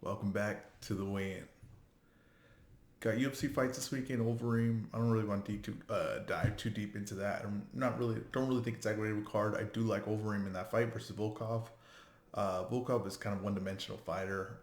Welcome back to the weigh-in. Got UFC fights this weekend. Overeem. I don't really want to dive too deep into that. Don't really think it's that great of a card. I do like Overeem in that fight versus Volkov. Volkov is kind of one-dimensional fighter.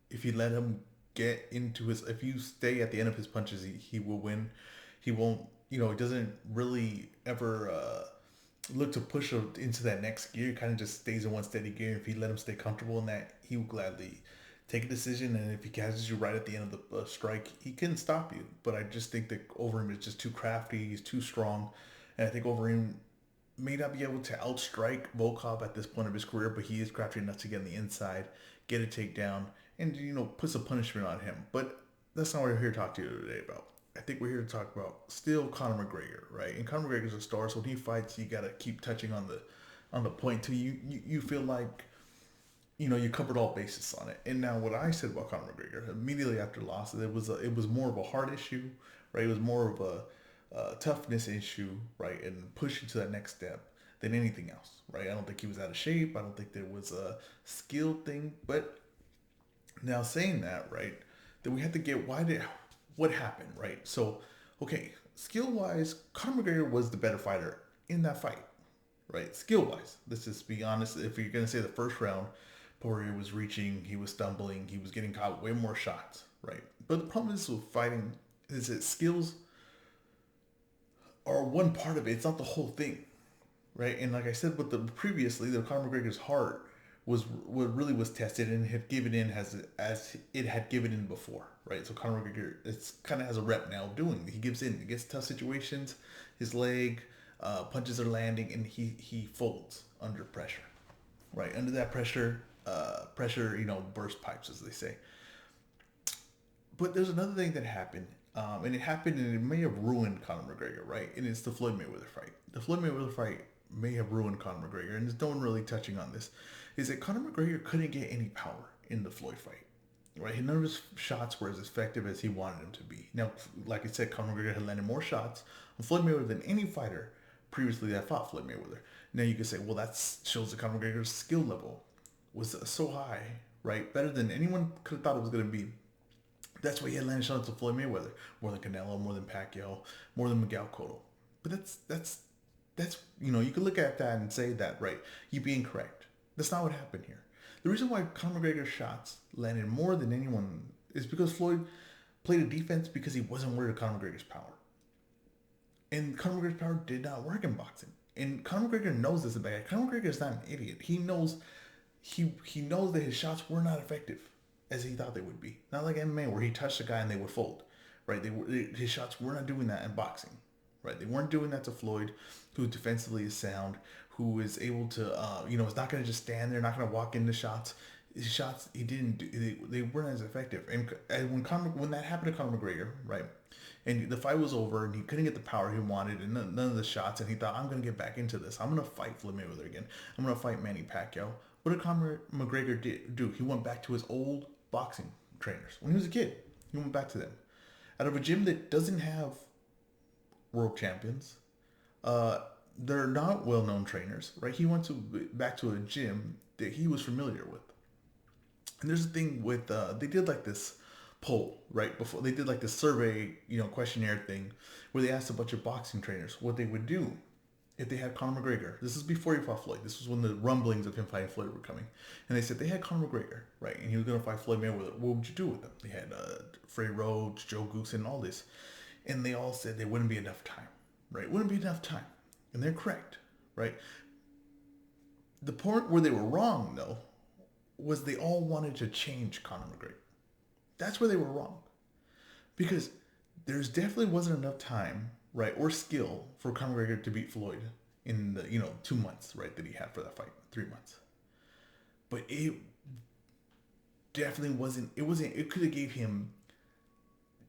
If you let him if you stay at the end of his punches, he will win. He won't. He doesn't really ever look to push him into that next gear. He kind of just stays in one steady gear. If you let him stay comfortable in that, he will gladly take a decision. And if he catches you right at the end of the strike, he can stop you. But I just think that Overeem is just too crafty. He's too strong, and I think Overeem may not be able to outstrike Volkov at this point of his career, but he is crafty enough to get on the inside, get a takedown, and put some punishment on him. But that's not what we're here to talk to you today about. I think we're here to talk about still Conor McGregor, right? And Conor McGregor's a star, so when he fights, you gotta keep touching on the point till you feel like you covered all bases on it. And now what I said about Conor McGregor immediately after the loss, it was more of a heart issue, right? It was more of a toughness issue, right? And pushing to that next step than anything else, right? I don't think he was out of shape. I don't think there was a skill thing. But now saying that, right, then we have to get what happened, right? So, okay, skill wise, Conor McGregor was the better fighter in that fight, right? Skill wise, let's just be honest. If you're gonna say the first round, Poirier was reaching, he was stumbling, he was getting caught way more shots, right? But the problem is with fighting is that skills are one part of it. It's not the whole thing, right? And like I said, with the previously, the Conor McGregor's heart was what really was tested and had given in as it had given in before, right? So Conor McGregor, it's kind of has a rep now of doing. He gives in, he gets tough situations, his leg, punches are landing, and he folds under pressure, right? Under that pressure, burst pipes, as they say. But there's another thing that happened, and it happened, and it may have ruined Conor McGregor, right? And it's the Floyd Mayweather fight. The Floyd Mayweather fight may have ruined Conor McGregor, and there's no one really touching on this. Is that Conor McGregor couldn't get any power in the Floyd fight, right? None of his shots were as effective as he wanted them to be. Now, like I said, Conor McGregor had landed more shots on Floyd Mayweather than any fighter previously that fought Floyd Mayweather. Now you could say, well, that shows that Conor McGregor's skill level was so high, right? Better than anyone could have thought it was going to be. That's why he had landed shots to Floyd Mayweather, more than Canelo, more than Pacquiao, more than Miguel Cotto. But that's you can look at that and say that, right? You'd be incorrect. That's not what happened here. The reason why Conor McGregor's shots landed more than anyone is because Floyd played a defense because he wasn't worried of Conor McGregor's power. And Conor McGregor's power did not work in boxing. And Conor McGregor knows this about it. Conor McGregor is not an idiot. He knows that his shots were not effective as he thought they would be. Not like MMA where he touched a guy and they would fold, right? His shots were not doing that in boxing, right? They weren't doing that to Floyd, who defensively is sound, who is able to, is not going to just stand there, not going to walk into shots. His shots, he didn't do, they weren't as effective. And when that happened to Conor McGregor, right? And the fight was over, and he couldn't get the power he wanted, and none of the shots. And he thought, I'm going to get back into this. I'm going to fight Floyd Mayweather again. I'm going to fight Manny Pacquiao. What did Conor McGregor do? He went back to his old boxing trainers. When he was a kid, he went back to them. Out of a gym that doesn't have world champions, they're not well-known trainers, right? He went back to a gym that he was familiar with. And there's a thing with they did like this poll right before they did like this survey, questionnaire thing, where they asked a bunch of boxing trainers what they would do if they had Conor McGregor. This is before he fought Floyd. This was when the rumblings of him fighting Floyd were coming, and they said they had Conor McGregor, right, and he was gonna fight Floyd Mayweather. What would you do with them? They had Freddie Rhodes, Joe Goose, and all this, and they all said there wouldn't be enough time, right? Wouldn't be enough time, and they're correct, right? The point where they were wrong, though, was they all wanted to change Conor McGregor. That's where they were wrong. Because there's definitely wasn't enough time, right, or skill for Conor McGregor to beat Floyd in the, 2 months, right, that he had for that fight, 3 months. But it definitely it could have gave him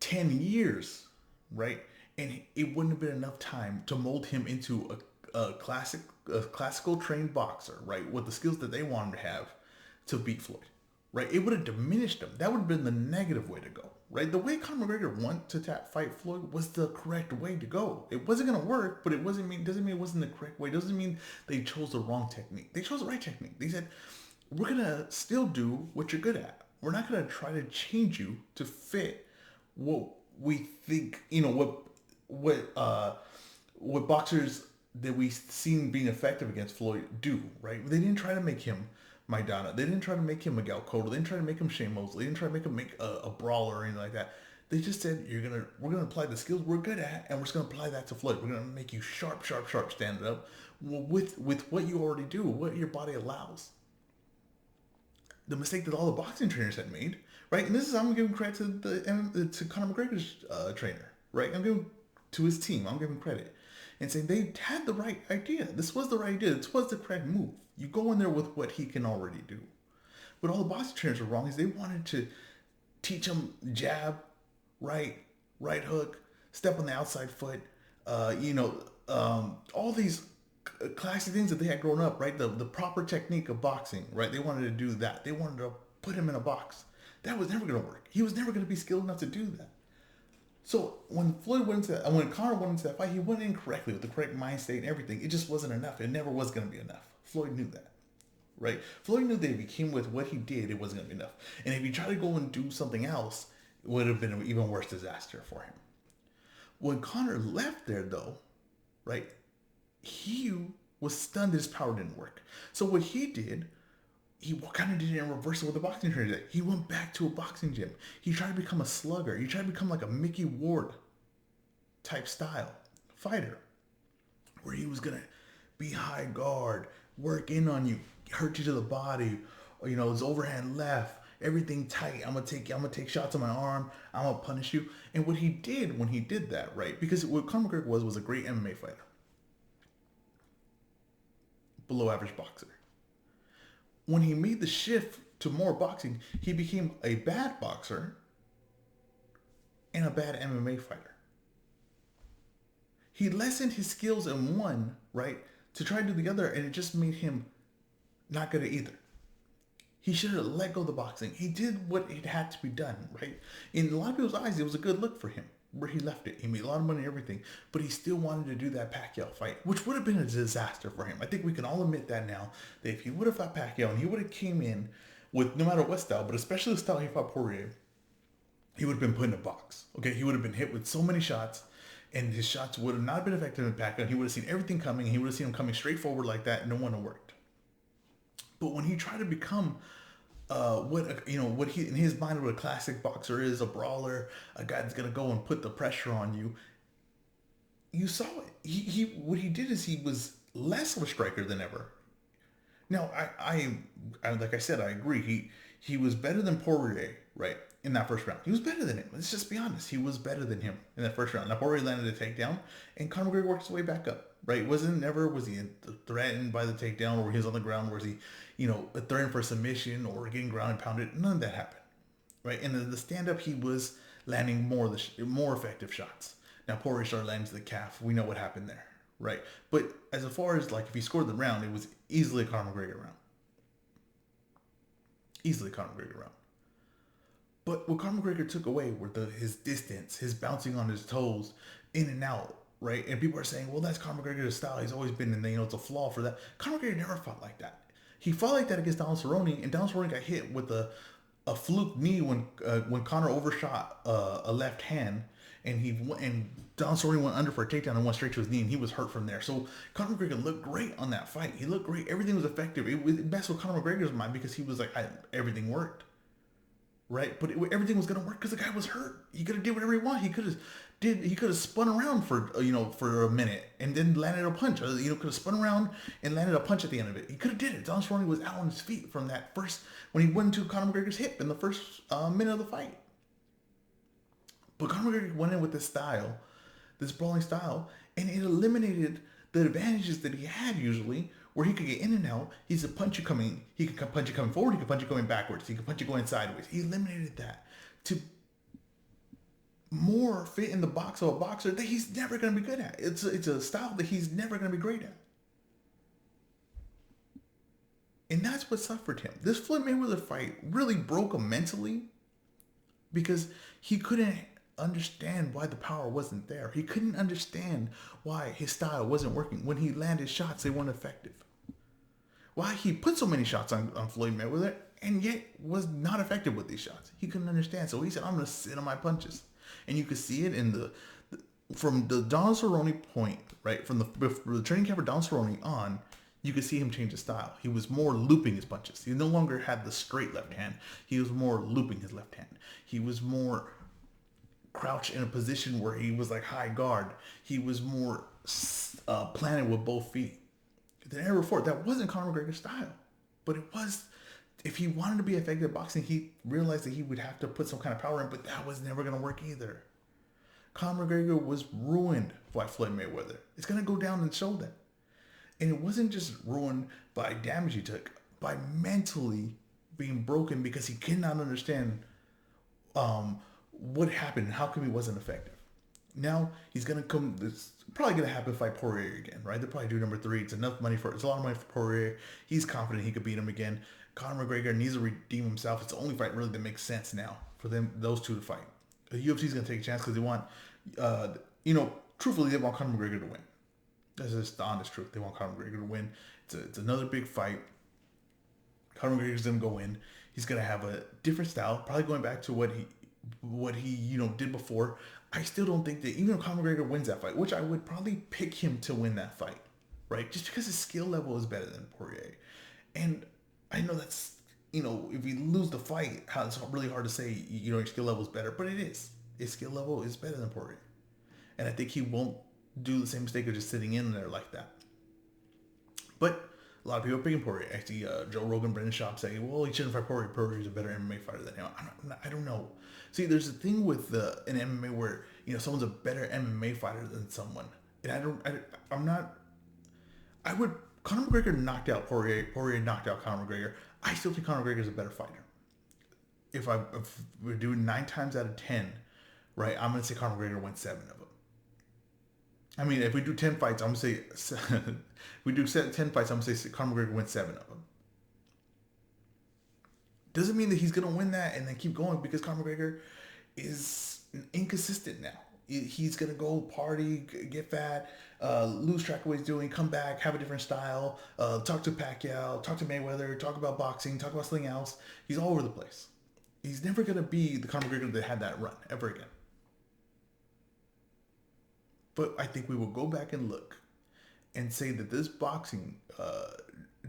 10 years, right? And it wouldn't have been enough time to mold him into a classical trained boxer, right, with the skills that they wanted to have to beat Floyd, right? It would have diminished him. That would have been the negative way to go, right? The way Conor McGregor went to fight Floyd was the correct way to go. It wasn't going to work, but doesn't mean it wasn't the correct way. It doesn't mean they chose the wrong technique. They chose the right technique. They said, we're gonna still do what you're good at. We're not gonna try to change you to fit what we think, what boxers that we seen being effective against Floyd do, right? They didn't try to make him Maidana. They didn't try to make him Miguel Cotto. They didn't try to make him Shane Mosley. They didn't try to make him a brawler or anything like that. They just said we're gonna apply the skills we're good at, and we're just gonna apply that to Floyd. We're gonna make you sharp, sharp, sharp, stand up with what you already do, what your body allows. The mistake that all the boxing trainers had made, right? And this is, I'm giving credit to Conor McGregor's trainer, right? I'm giving to his team. I'm giving credit and saying they had the right idea. This was the right idea. This was the correct move. You go in there with what he can already do. But all the boxing trainers were wrong is they wanted to teach him jab, right hook, step on the outside foot, all these classic things that they had grown up, right? The proper technique of boxing, right? They wanted to do that. They wanted to put him in a box. That was never going to work. He was never going to be skilled enough to do that. So when Conor went into that fight, he went in correctly with the correct mind state and everything. It just wasn't enough. It never was going to be enough. Floyd knew that, right? Floyd knew that if he came with what he did, it wasn't going to be enough. And if he tried to go and do something else, it would have been an even worse disaster for him. When Conor left there, though, right, he was stunned that his power didn't work. So what he did, he kind of did it in reverse of what the boxing trainer did. He went back to a boxing gym. He tried to become a slugger. He tried to become like a Mickey Ward type style fighter, where he was gonna be high guard, work in on you, hurt you to the body, his overhand left, everything tight. I'm gonna take shots on my arm. I'm gonna punish you. And what he did when he did that, right? Because what Conor McGregor was a great MMA fighter, below average boxer. When he made the shift to more boxing, he became a bad boxer and a bad MMA fighter. He lessened his skills in one, right, to try to do the other, and it just made him not good at either. He should have let go of the boxing. He did what it had to be done, right? In a lot of people's eyes, it was a good look for him where he left it. He made a lot of money and everything, but he still wanted to do that Pacquiao fight, which would have been a disaster for him. I think we can all admit that now, that if he would have fought Pacquiao and he would have came in with no matter what style, but especially the style he fought Poirier, he would have been put in a box. Okay, he would have been hit with so many shots, and his shots would have not been effective in Pacquiao. He would have seen everything coming, and he would have seen him coming straight forward like that, and no one would have worked. But when he tried to become what he in his mind what a classic boxer is, a brawler, a guy that's gonna go and put the pressure on you. You saw it. He what he did is he was less of a striker than ever. Now I like I said, I agree. He was better than Poirier, right, in that first round. He was better than him. Let's just be honest. He was better than him in that first round. Now Poirier landed a takedown, and Conor McGregor worked his way back up. Right? Was he threatened by the takedown, or he was on the ground? Was he, threatened for submission or getting ground and pounded? None of that happened. Right? And the stand up, he was landing more effective shots. Now Poirier started landing to the calf. We know what happened there. Right? But as far as like if he scored the round, it was easily a Conor McGregor round. Easily a Conor McGregor round. But what Conor McGregor took away were his distance, his bouncing on his toes, in and out. Right? And people are saying, well, that's Conor McGregor's style. He's always been in the, it's a flaw for that. Conor McGregor never fought like that. He fought like that against Donald Cerrone, and Donald Cerrone got hit with a fluke knee when Conor overshot a left hand, and Donald Cerrone went under for a takedown and went straight to his knee, and he was hurt from there. So Conor McGregor looked great on that fight. He looked great. Everything was effective. It messed with Conor McGregor's mind because he was like, everything worked. Right? But everything was going to work because the guy was hurt. He could have did whatever he wanted. He could have spun around for a minute and then landed a punch. Could have spun around and landed a punch at the end of it. He could have did it. Donald Cerrone was out on his feet from that first, when he went into Conor McGregor's hip in the first minute of the fight. But Conor McGregor went in with this style, this brawling style, and it eliminated the advantages that he had usually, where he could get in and out. He could punch you coming forward, he could punch you going backwards, he could punch you going sideways. He eliminated that to more fit in the box of a boxer that he's never going to be good at. It's a style that he's never going to be great at. And that's what suffered him. This Floyd Mayweather fight really broke him mentally because he couldn't understand why the power wasn't there. He couldn't understand why his style wasn't working. When he landed shots, they weren't effective. why he put so many shots on Floyd Mayweather and yet was not effective with these shots. He couldn't understand. So he said, I'm going to sit on my punches. And you could see it in from the Donald Cerrone point, right? From the training camp for Donald Cerrone on, you could see him change his style. He was more looping his punches. He no longer had the straight left hand. He was more looping his left hand. He was more crouched in a position where he was like high guard. He was more planted with both feet. Than ever before. That wasn't Conor McGregor's style. But it was, if he wanted to be effective at boxing, he realized that he would have to put some kind of power in, but that was never going to work either. Conor McGregor was ruined by Floyd Mayweather. It's going to go down and show that. And it wasn't just ruined by damage he took, by mentally being broken because he could not understand what happened and how come he wasn't effective. Now he's going to come, it's probably going to happen to fight Poirier again, right? They'll probably do number 3. It's a lot of money for Poirier. He's confident he could beat him again. Conor McGregor needs to redeem himself. It's the only fight really that makes sense now for those two to fight. The UFC's going to take a chance because they want, truthfully, they want Conor McGregor to win. That's just the honest truth. They want Conor McGregor to win. It's another big fight. Conor McGregor's going to go in. He's going to have a different style, probably going back to what he did before. I still don't think that even if Conor McGregor wins that fight, which I would probably pick him to win that fight, right? Just because his skill level is better than Poirier. And I know that's, if you lose the fight, it's really hard to say, your skill level is better, but it is. His skill level is better than Poirier. And I think he won't do the same mistake of just sitting in there like that. But a lot of people are picking Poirier. I see Joe Rogan, Brendan Schaub say, well, he shouldn't fight Poirier. Poirier's a better MMA fighter than him. I don't know. See, there's a thing with an MMA where, someone's a better MMA fighter than someone. And Conor McGregor knocked out Poirier. Poirier knocked out Conor McGregor. I still think Conor McGregor is a better fighter. If we're doing 9 times out of 10, right, I'm going to say Conor McGregor wins 7 of them. I mean, if we do 10 fights, I'm going to say, if we do 10 fights, I'm going to say Conor McGregor wins 7 of them. Doesn't mean that he's going to win that and then keep going because Conor McGregor is inconsistent now. He's going to go party, get fat, lose track of what he's doing, come back, have a different style, talk to Pacquiao, talk to Mayweather, talk about boxing, talk about something else. He's all over the place. He's never going to be the Conor McGregor that had that run ever again. But I think we will go back and look and say that this boxing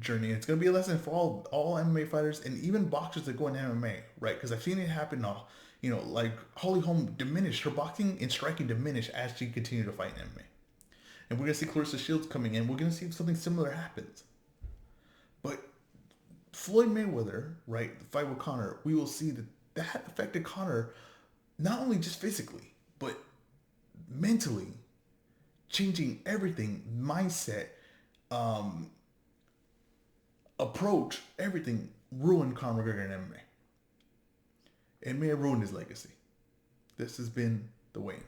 journey, it's going to be a lesson for all MMA fighters and even boxers that go into MMA, right? Because I've seen it happen all. Like Holly Holm diminished, her boxing and striking diminished as she continued to fight in MMA. And we're going to see Clarissa Shields coming in. We're going to see if something similar happens. But Floyd Mayweather, right, the fight with Conor, we will see that affected Conor not only just physically, but mentally, changing everything, mindset, approach, everything ruined Conor McGregor in MMA. It may have ruined his legacy. This has been The Weigh-In.